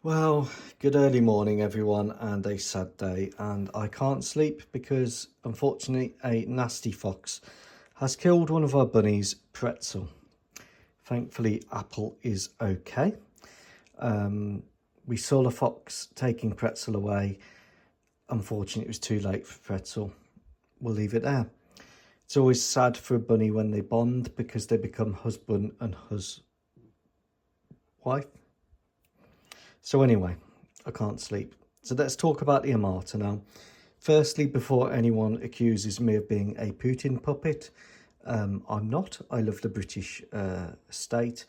Well, good early morning, everyone, and a sad day. And I can't sleep because, unfortunately, a nasty fox has killed one of our bunnies, Pretzel. Thankfully, Apple is okay. We saw the fox taking Pretzel away. Unfortunately, it was too late for Pretzel. We'll leave it there. It's always sad for a bunny when they bond because they become husband and wife. So anyway, I can't sleep. So let's talk about the Armarta now. Firstly, before anyone accuses me of being a Putin puppet, I'm not. I love the British state.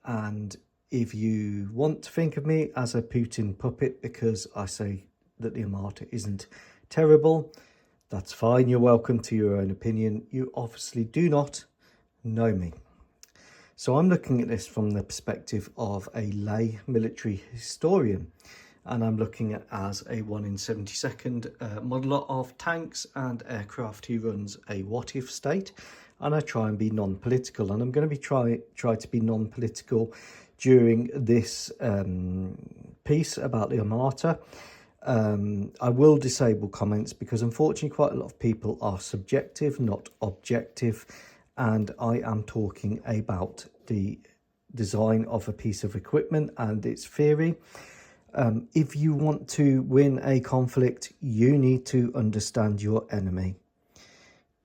And if you want to think of me as a Putin puppet because I say that the Armarta isn't terrible, that's fine. You're welcome to your own opinion. You obviously do not know me. So I'm looking at this from the perspective of a lay military historian, and I'm looking at as a 1 in 72nd modeler of tanks and aircraft who runs a what-if state, and I try and be non-political, and I'm going to be try to be non-political during this piece about the Armarta. I will disable comments because unfortunately quite a lot of people are subjective, not objective, and I am talking about the design of a piece of equipment and its theory. If you want to win a conflict, you need to understand your enemy.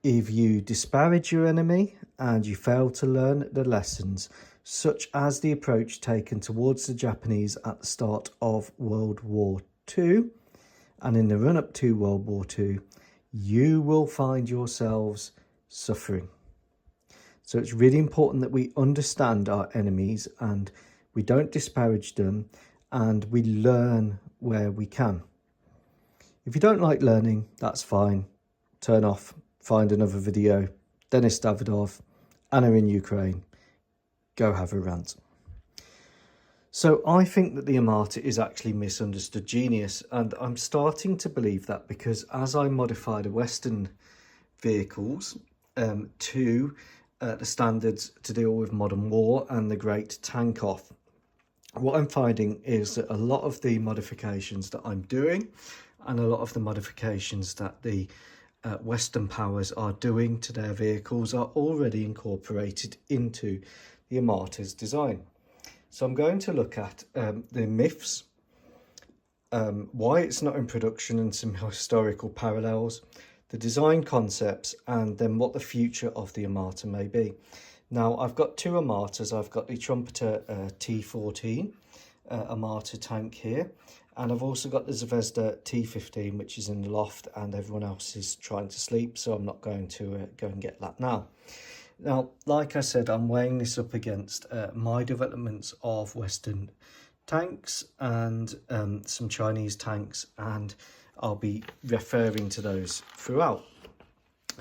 If you disparage your enemy and you fail to learn the lessons, such as the approach taken towards the Japanese at the start of World War II and in the run-up to World War II, you will find yourselves suffering. So it's really important that we understand our enemies and we don't disparage them and we learn where we can. If you don't like learning, that's fine. Turn off, find another video. Denis Davidov, Anna in Ukraine. Go have a rant. So I think that the Armarta is actually misunderstood genius, and I'm starting to believe that because as I modify the Western vehicles to the standards to deal with modern war and the great tank off, what I'm finding is that a lot of the modifications that I'm doing and a lot of the modifications that the Western powers are doing to their vehicles are already incorporated into the Armarta's design. So I'm going to look at the myths, why it's not in production and some historical parallels, the design concepts, and then what the future of the Armarta may be. Now, I've got two Armartas. I've got the Trumpeter T-14 Armarta tank here, and I've also got the Zvezda T-15, which is in the loft, and everyone else is trying to sleep, so I'm not going to go and get that now. Now, like I said, I'm weighing this up against my developments of Western tanks and some Chinese tanks, and I'll be referring to those throughout.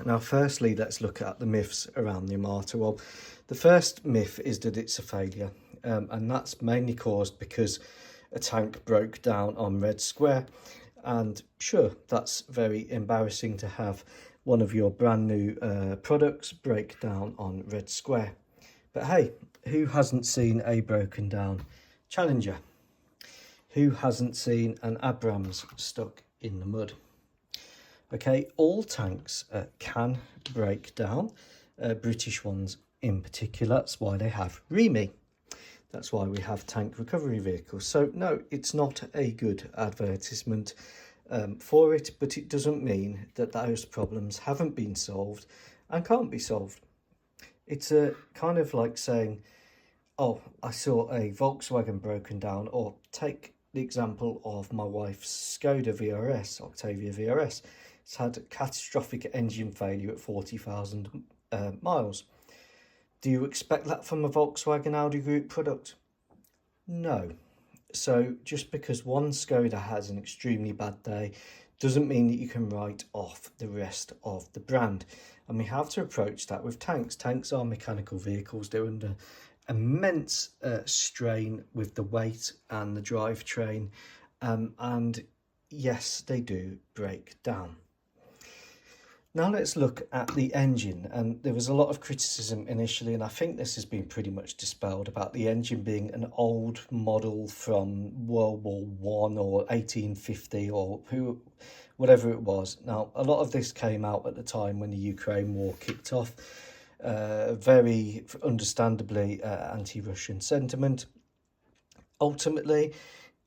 Now, firstly, let's look at the myths around the Armarta. Well, the first myth is that it's a failure, and that's mainly caused because a tank broke down on Red Square. And sure, that's very embarrassing to have one of your brand new products break down on Red Square. But hey, who hasn't seen a broken down Challenger? Who hasn't seen an Abrams stuck in the mud? Okay, all tanks can break down, British ones in particular. That's why they have REME. That's why we have tank recovery vehicles. So no, it's not a good advertisement for it, but it doesn't mean that those problems haven't been solved and can't be solved. It's a kind of like saying, oh, I saw a Volkswagen broken down, or take the example of my wife's Skoda VRS, Octavia VRS. It's had catastrophic engine failure at 40,000 miles. Do you expect that from a Volkswagen Audi Group product? No. So just because one Skoda has an extremely bad day doesn't mean that you can write off the rest of the brand. And we have to approach that with tanks. Tanks are mechanical vehicles. They're under immense strain with the weight and the drivetrain. And yes, they do break down. Now let's look at the engine, and there was a lot of criticism initially, and I think this has been pretty much dispelled, about the engine being an old model from World War One or 1850 or whatever it was. Now, a lot of this came out at the time when the Ukraine war kicked off, very understandably anti-Russian sentiment. Ultimately,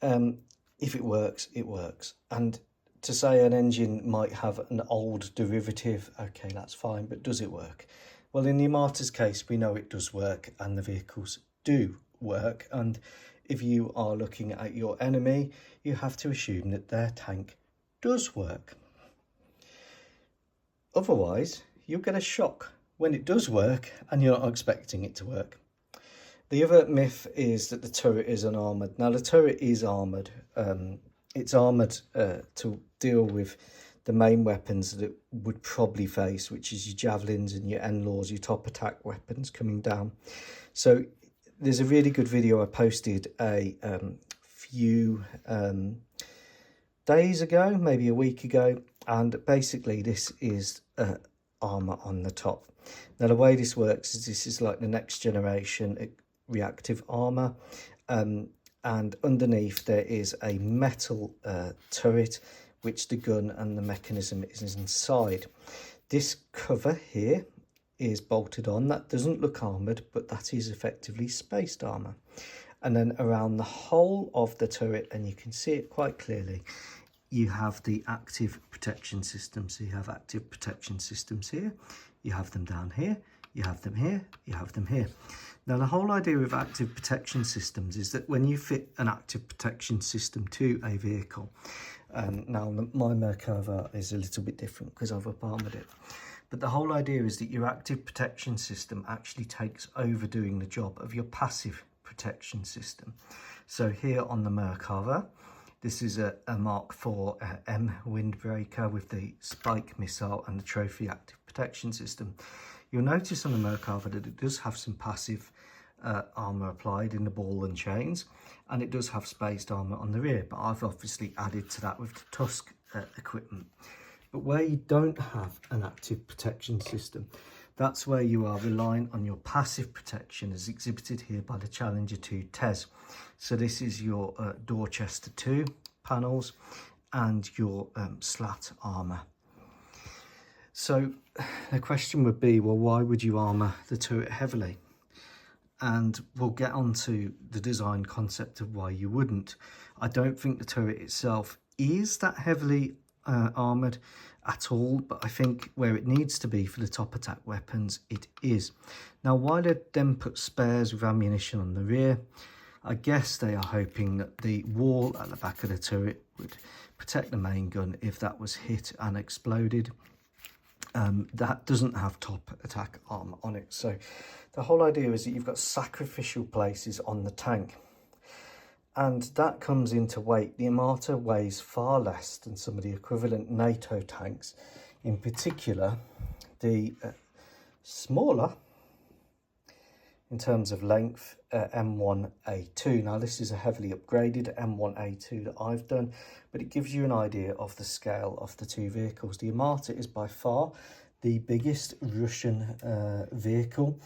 if it works, it works. And to say an engine might have an old derivative, okay, that's fine, but does it work? Well, in the Armarta's case, we know it does work, and the vehicles do work. And if you are looking at your enemy, you have to assume that their tank does work. Otherwise, you'll get a shock when it does work and you're not expecting it to work. The other myth is that the turret is unarmoured. Now, the turret is armoured. It's armoured to deal with the main weapons that it would probably face, which is your javelins and your NLAWs, your top attack weapons coming down. So there's a really good video I posted a few days ago, maybe a week ago, and basically this is armour on the top. Now, the way this works is this is like the next generation reactive armour, and underneath there is a metal turret which the gun and the mechanism is inside. This cover here is bolted on. That doesn't look armoured, but that is effectively spaced armour. And then around the whole of the turret, and you can see it quite clearly, you have the active protection system. So you have active protection systems here, you have them down here, you have them here, you have them here. Now, the whole idea of active protection systems is that when you fit an active protection system to a vehicle, now my Merkava is a little bit different because I've up-armoured it, but the whole idea is that your active protection system actually takes over doing the job of your passive protection system. So here on the Merkava, this is a Mark IV M windbreaker with the Spike missile and the Trophy active protection system. You'll notice on the Merkava that it does have some passive armour applied in the ball and chains, and it does have spaced armour on the rear, but I've obviously added to that with the Tusk equipment. But where you don't have an active protection system, that's where you are relying on your passive protection, as exhibited here by the Challenger 2 TES. So this is your Dorchester 2 panels and your slat armour. So the question would be, well, why would you armour the turret heavily? And we'll get on to the design concept of why you wouldn't. I don't think the turret itself is that heavily armoured at all, but I think where it needs to be for the top attack weapons, it is. Now, why they then put spares with ammunition on the rear? I guess they are hoping that the wall at the back of the turret would protect the main gun if that was hit and exploded. That doesn't have top attack armor on it. So the whole idea is that you've got sacrificial places on the tank. And that comes into weight. The Armarta weighs far less than some of the equivalent NATO tanks. In particular, the smaller, in terms of length, M1A2. Now, this is a heavily upgraded M1A2 that I've done, but it gives you an idea of the scale of the two vehicles. The Armarta is by far the biggest Russian vehicle,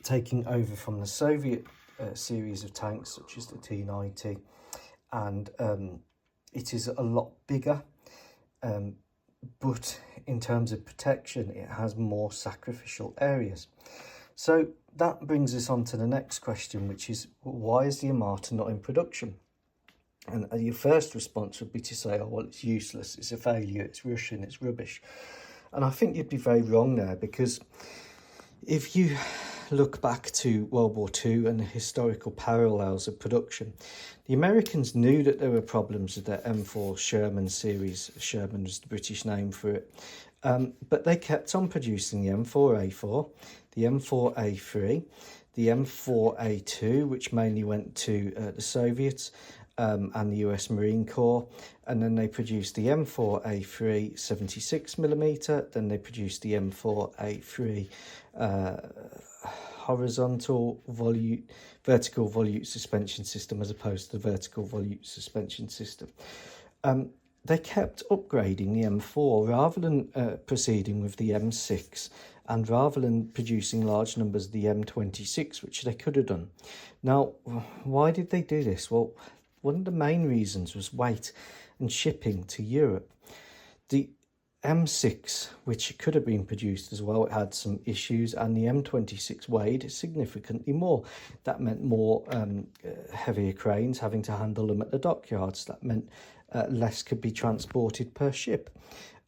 taking over from the Soviet series of tanks such as the T-90, and it is a lot bigger, but in terms of protection it has more sacrificial areas. So that brings us on to the next question, which is, why is the Armarta not in production? And your first response would be to say, oh, well, it's useless, it's a failure, it's Russian, it's rubbish. And I think you'd be very wrong there, because if you look back to World War II and the historical parallels of production, the Americans knew that there were problems with their M4 Sherman series. Sherman was the British name for it. But they kept on producing the M4A4, the M4A3, the M4A2, which mainly went to the Soviets and the US Marine Corps. And then they produced the M4A3 76mm, then they produced the M4A3 vertical volute suspension system, as opposed to the vertical volute suspension system. they kept upgrading the M4 rather than proceeding with the M6, and rather than producing large numbers of the M26, which they could have done. Now, why did they do this? Well, one of the main reasons was weight and shipping to Europe. The M6, which could have been produced as well, it had some issues, and the M26 weighed significantly more. That meant more heavier cranes having to handle them at the dockyards. That meant less could be transported per ship.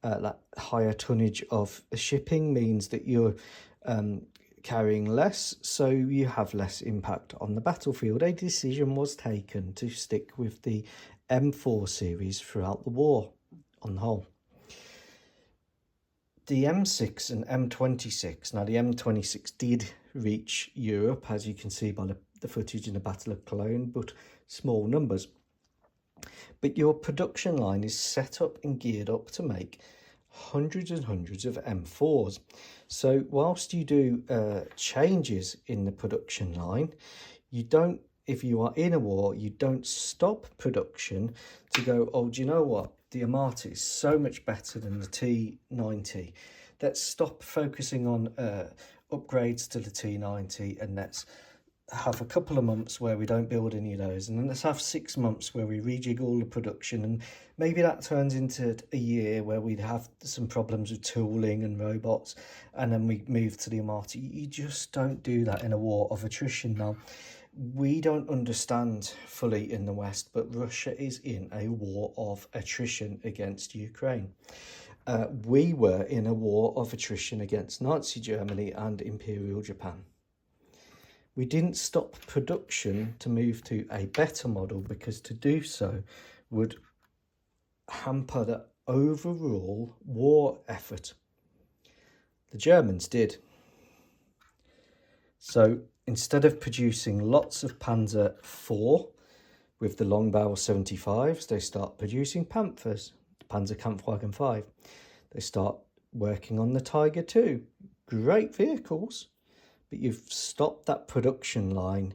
That higher tonnage of shipping means that you're carrying less, so you have less impact on the battlefield. A decision was taken to stick with the M4 series throughout the war on the whole. The M6 and M26, now the M26 did reach Europe, as you can see by the footage in the Battle of Cologne, but small numbers. But your production line is set up and geared up to make hundreds and hundreds of M4s. So whilst you do changes in the production line, you don't, if you are in a war, you don't stop production to go, oh, do you know what? The Armarta is so much better than the T-90. Let's stop focusing on upgrades to the T-90, and let's have a couple of months where we don't build any of those, and then let's have 6 months where we rejig all the production, and maybe that turns into a year where we'd have some problems with tooling and robots, and then we move to the Armarta. You just don't do that in a war of attrition. Now, we don't understand fully in the West, but Russia is in a war of attrition against Ukraine. We were in a war of attrition against Nazi Germany and Imperial Japan. We didn't stop production to move to a better model, because to do so would hamper the overall war effort. The Germans did. So instead of producing lots of Panzer IV with the long barrel 75s, they start producing Panthers, Panzer Kampfwagen 5. They start working on the Tiger II. Great vehicles, but you've stopped that production line.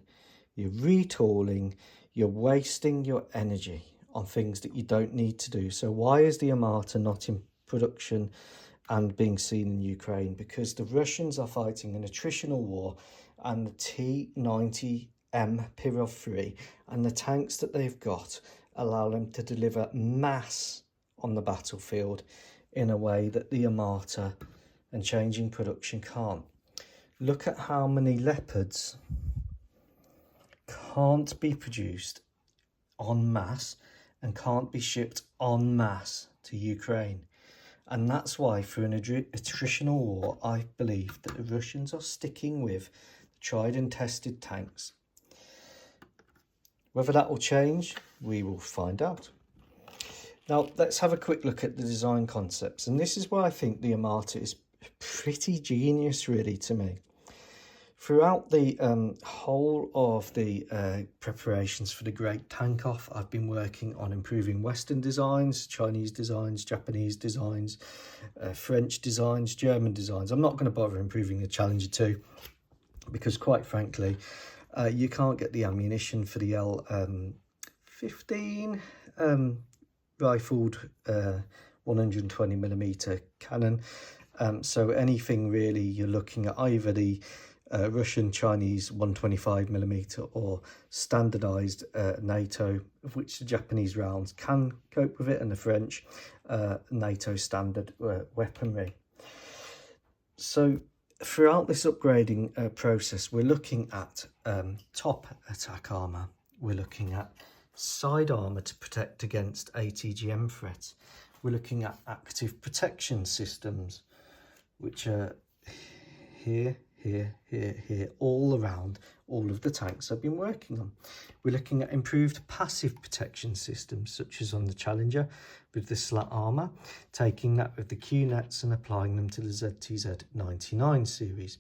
You're retooling, you're wasting your energy on things that you don't need to do. So why is the Armarta not in production and being seen in Ukraine? Because the Russians are fighting an attritional war, and the T-90M Pirov 3 and the tanks that they've got allow them to deliver mass on the battlefield in a way that the Armarta and changing production can't. Look at how many Leopards can't be produced en masse and can't be shipped en masse to Ukraine. And that's why, through an attritional war, I believe that the Russians are sticking with tried and tested tanks. Whether that will change, we will find out. Now, let's have a quick look at the design concepts. And this is where I think the Armarta is pretty genius, really, to me. Throughout the whole of the preparations for the Great Tank Off, I've been working on improving Western designs, Chinese designs, Japanese designs, French designs, German designs. I'm not going to bother improving the Challenger 2 because, quite frankly, you can't get the ammunition for the L15 rifled 120mm cannon. So anything really, you're looking at either the Russian, Chinese 125mm or standardized NATO, of which the Japanese rounds can cope with it, and the French NATO standard weaponry. So throughout this upgrading process, we're looking at top attack armor, we're looking at side armor to protect against ATGM threats, we're looking at active protection systems, which are here, all around all of the tanks I've been working on. We're looking at improved passive protection systems, such as on the Challenger with the slat armour, taking that with the Q-nets and applying them to the ZTZ-99 series.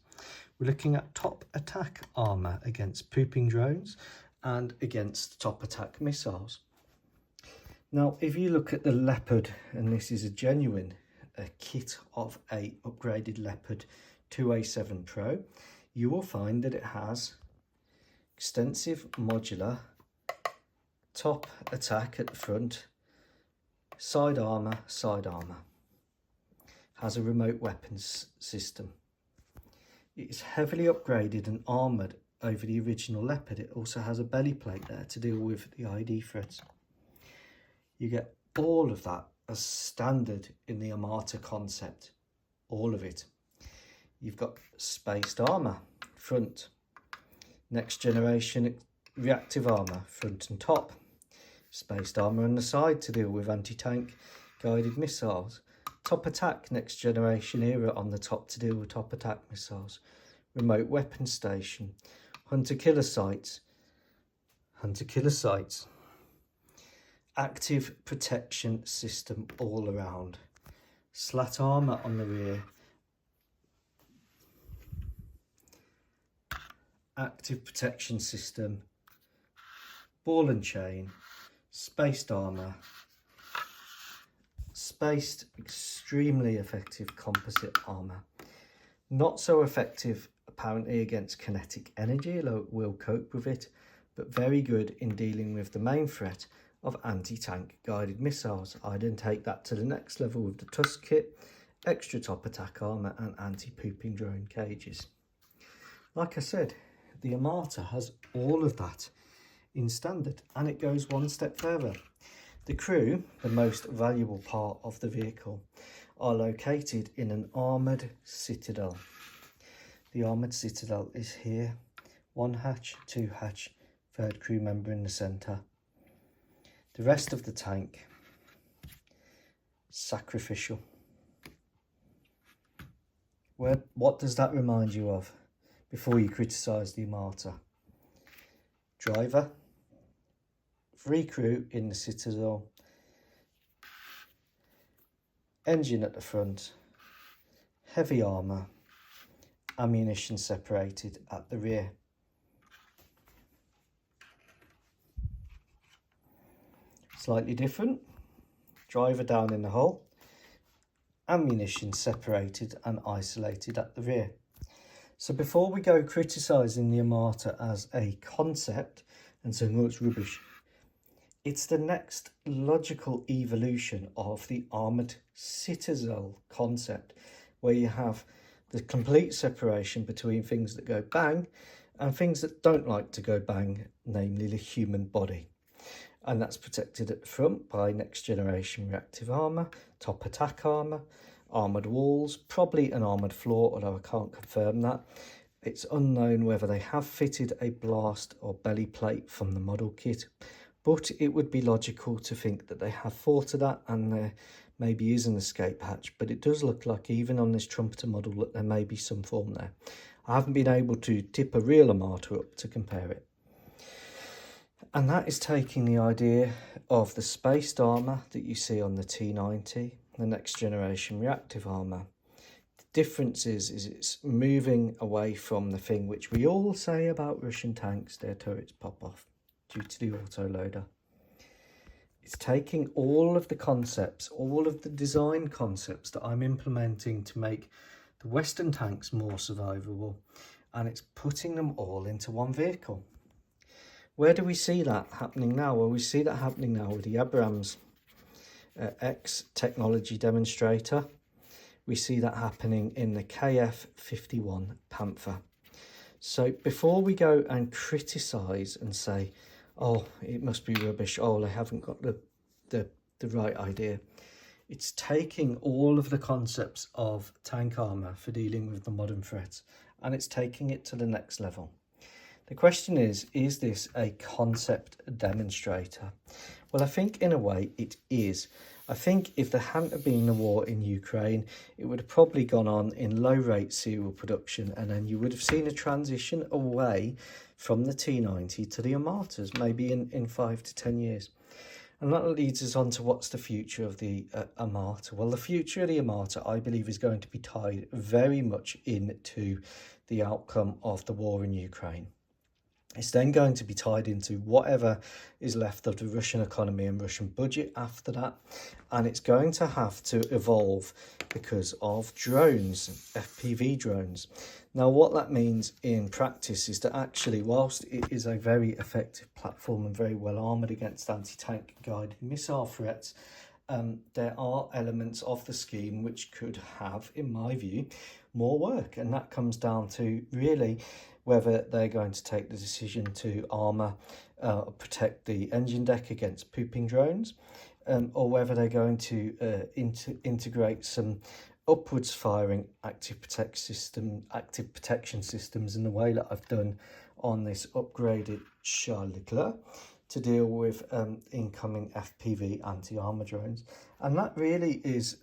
We're looking at top attack armour against pooping drones and against top attack missiles. Now, if you look at the Leopard, and this is a genuine kit of a upgraded Leopard 2A7 Pro, you will find that it has extensive modular top attack at the front, side armour, side armour. Has a remote weapons system. It is heavily upgraded and armoured over the original Leopard. It also has a belly plate there to deal with the ID threats. You get all of that as standard in the Armarta concept, all of it. You've got spaced armour, front, next generation reactive armour, front and top, spaced armour on the side to deal with anti-tank guided missiles, top attack next generation era on the top to deal with top attack missiles, remote weapon station, hunter killer sights, active protection system all around, slat armour on the rear, active protection system, ball and chain, spaced armour, spaced extremely effective composite armour. Not so effective apparently against kinetic energy, although it will cope with it, but very good in dealing with the main threat of anti-tank guided missiles. I then take that to the next level with the Tusk kit, extra top attack armour and anti-pooping drone cages. Like I said, the Armarta has all of that in standard, and it goes one step further. The crew, the most valuable part of the vehicle, are located in an armoured citadel. The armoured citadel is here, 1 hatch, 2 hatch, 3rd crew member in the centre. The rest of the tank, sacrificial. What does that remind you of before you criticise the Armarta? Driver, 3 crew in the citadel, engine at the front, heavy armour, ammunition separated at the rear. Slightly different, driver down in the hull, ammunition separated and isolated at the rear. So before we go criticising the Armarta as a concept and saying, oh, it's rubbish, it's the next logical evolution of the armoured citadel concept, where you have the complete separation between things that go bang and things that don't like to go bang, namely the human body. And that's protected at the front by next generation reactive armour, top attack armour, armoured walls, probably an armoured floor, although I can't confirm that. It's unknown whether they have fitted a blast or belly plate from the model kit, but it would be logical to think that they have thought of that and there maybe is an escape hatch. But it does look like even on this Trumpeter model that there may be some form there. I haven't been able to tip a real Armarta up to compare it. And that is taking the idea of the spaced armour that you see on the T-90, the next generation reactive armour. The difference is it's moving away from the thing which we all say about Russian tanks, their turrets pop off due to the autoloader. It's taking all of the concepts, all of the design concepts that I'm implementing to make the Western tanks more survivable, and it's putting them all into one vehicle. Where do we see that happening now? Well, we see that happening now with the Abrams X technology demonstrator. We see that happening in the KF-51 Panther. So before we go and criticise and say, oh, it must be rubbish, oh, they haven't got the right idea, it's taking all of the concepts of tank armour for dealing with the modern threats and it's taking it to the next level. The question is this a concept demonstrator? Well, I think in a way it is. I think if there hadn't been the war in Ukraine, it would have probably gone on in low rate serial production, and then you would have seen a transition away from the T-90 to the Armartas, maybe in 5 to 10 years. And that leads us on to what's the future of the Armarta. Well, the future of the Armarta, I believe, is going to be tied very much into the outcome of the war in Ukraine. It's then going to be tied into whatever is left of the Russian economy and Russian budget after that. And it's going to have to evolve because of drones, FPV drones. Now, what that means in practice is that actually, whilst it is a very effective platform and very well armoured against anti-tank guided missile threats, there are elements of the scheme which could have, in my view, more work, and that comes down to really whether they're going to take the decision to armour protect the engine deck against pooping drones, or whether they're going to integrate some upwards firing active protection systems in the way that I've done on this upgraded Charles Leclerc to deal with incoming FPV anti-armour drones. And that really is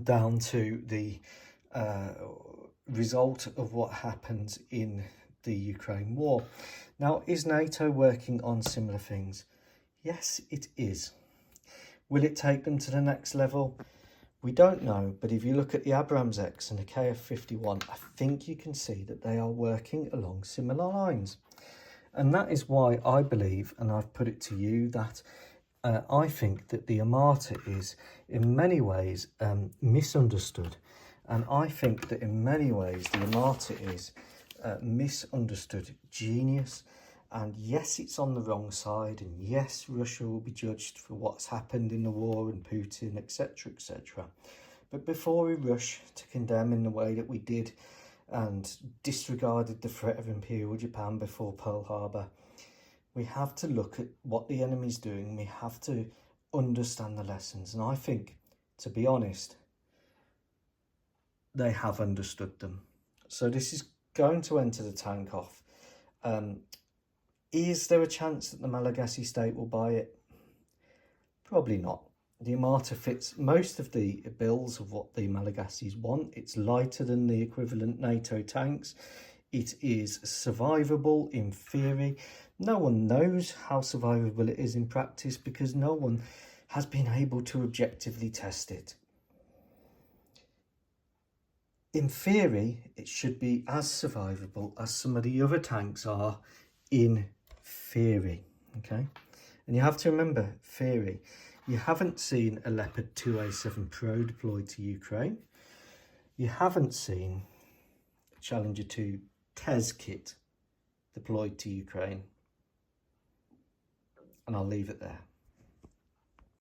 down to the result of what happens in the Ukraine war. Now, is NATO working on similar things? Yes, it is. Will it take them to the next level? We don't know, but if you look at the Abrams X and the KF-51, I think you can see that they are working along similar lines. And that is why I believe, and I've put it to you, that I think that the Armarta is in many ways misunderstood. And I think that in many ways the Armarta is misunderstood genius. And yes, it's on the wrong side, and yes, Russia will be judged for what's happened in the war and Putin, etc., etc. But before we rush to condemn in the way that we did and disregarded the threat of Imperial Japan before Pearl Harbor, we have to look at what the enemy's doing. We have to understand the lessons. And I think, to be honest, they have understood them. So this is going to enter the tank off. Is there a chance that the Malagasy state will buy it? Probably not. The Armarta fits most of the bills of what the Malagasys want. It's lighter than the equivalent NATO tanks. It is survivable in theory. No one knows how survivable it is in practice because no one has been able to objectively test it. In theory, it should be as survivable as some of the other tanks are in theory, okay? And you have to remember, theory. You haven't seen a Leopard 2A7 Pro deployed to Ukraine. You haven't seen a Challenger 2 TES kit deployed to Ukraine. And I'll leave it there.